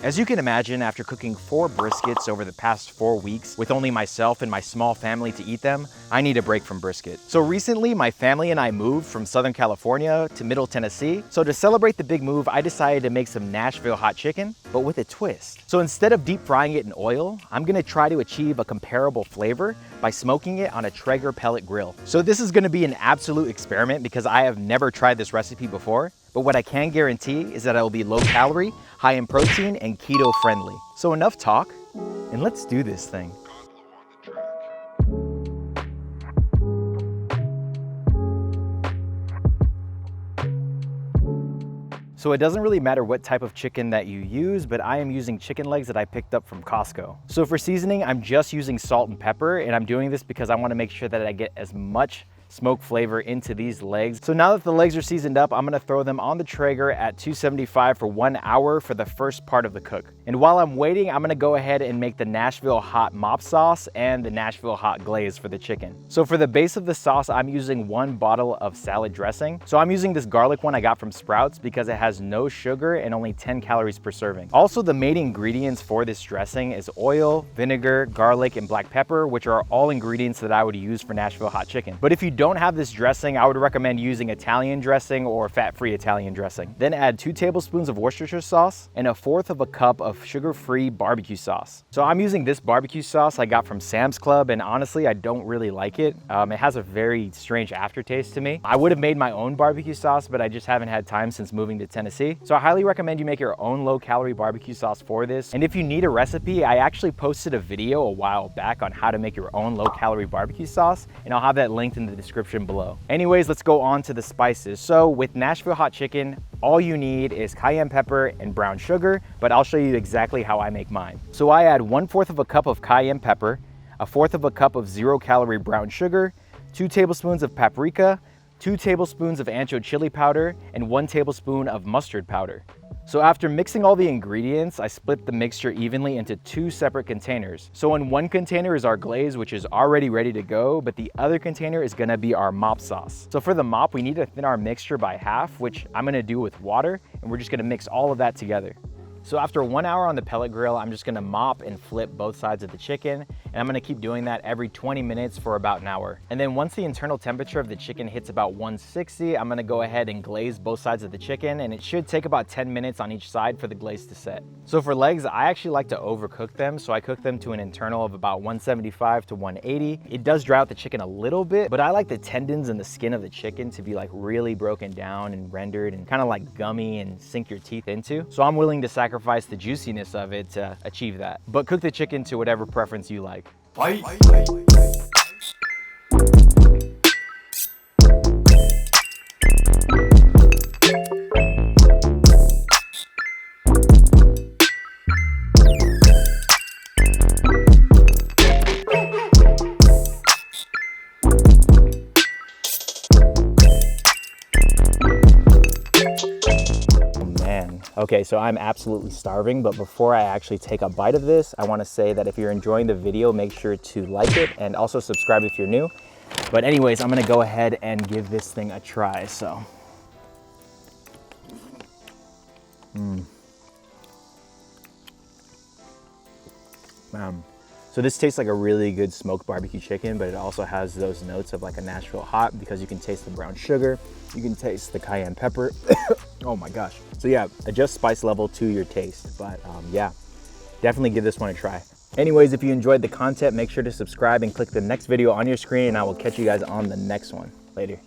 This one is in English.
As you can imagine, after cooking 4 briskets over the past 4 weeks with only myself and my small family to eat them, I need a break from brisket. So recently, my family and I moved from Southern California to Middle Tennessee. So to celebrate the big move, I decided to make some Nashville hot chicken, but with a twist. So instead of deep frying it in oil, I'm gonna try to achieve a comparable flavor by smoking it on a Traeger pellet grill. So this is gonna be an absolute experiment because I have never tried this recipe before. But what I can guarantee is that it will be low calorie, high in protein, and keto friendly. So enough talk, and let's do this thing. So it doesn't really matter what type of chicken that you use, but I am using chicken legs that I picked up from Costco. So for seasoning, I'm just using salt and pepper, and I'm doing this because I want to make sure that I get as much smoke flavor into these legs. So now that the legs are seasoned up, I'm gonna throw them on the Traeger at 275 for 1 hour for the first part of the cook. And while I'm waiting, I'm gonna go ahead and make the Nashville hot mop sauce and the Nashville hot glaze for the chicken. So for the base of the sauce, I'm using 1 bottle of salad dressing. So I'm using this garlic one I got from Sprouts because it has no sugar and only 10 calories per serving. Also, the main ingredients for this dressing is oil, vinegar, garlic, and black pepper, which are all ingredients that I would use for Nashville hot chicken. But if you don't have this dressing, I would recommend using Italian dressing or fat-free Italian dressing. Then add 2 tablespoons of Worcestershire sauce and 1/4 cup of sugar-free barbecue sauce. So I'm using this barbecue sauce I got from Sam's Club, and honestly, I don't really like it. It has a very strange aftertaste to me. I would have made my own barbecue sauce, but I just haven't had time since moving to Tennessee. So I highly recommend you make your own low-calorie barbecue sauce for this. And if you need a recipe, I actually posted a video a while back on how to make your own low-calorie barbecue sauce, and I'll have that linked in the description below. Anyways, let's go on to the spices. So with Nashville hot chicken, all you need is cayenne pepper and brown sugar, but I'll show you exactly how I make mine. So I add 1/4 cup of cayenne pepper, 1/4 cup of 0-calorie brown sugar, 2 tablespoons of paprika, 2 tablespoons of ancho chili powder, and 1 tablespoon of mustard powder. So after mixing all the ingredients, I split the mixture evenly into 2 separate containers. So in one container is our glaze, which is already ready to go, but the other container is gonna be our mop sauce. So for the mop, we need to thin our mixture by half, which I'm gonna do with water, and we're just gonna mix all of that together. So after 1 hour on the pellet grill, I'm just gonna mop and flip both sides of the chicken, and I'm gonna keep doing that every 20 minutes for about an hour. And then once the internal temperature of the chicken hits about 160, I'm gonna go ahead and glaze both sides of the chicken, and it should take about 10 minutes on each side for the glaze to set. So for legs, I actually like to overcook them, so I cook them to an internal of about 175 to 180. It does dry out the chicken a little bit, but I like the tendons and the skin of the chicken to be like really broken down and rendered and kind of like gummy and sink your teeth into. So I'm willing to sacrifice the juiciness of it to achieve that. But cook the chicken to whatever preference you like. Okay, so I'm absolutely starving, but before I actually take a bite of this, I want to say that if you're enjoying the video, make sure to like it and also subscribe if you're new. But anyways, I'm gonna go ahead and give this thing a try, so. So this tastes like a really good smoked barbecue chicken, but it also has those notes of like a Nashville hot because you can taste the brown sugar, you can taste the cayenne pepper. Oh my gosh. So yeah, adjust spice level to your taste, but yeah, definitely give this one a try. Anyways, if you enjoyed the content, make sure to subscribe and click the next video on your screen, and I will catch you guys on the next one. Later.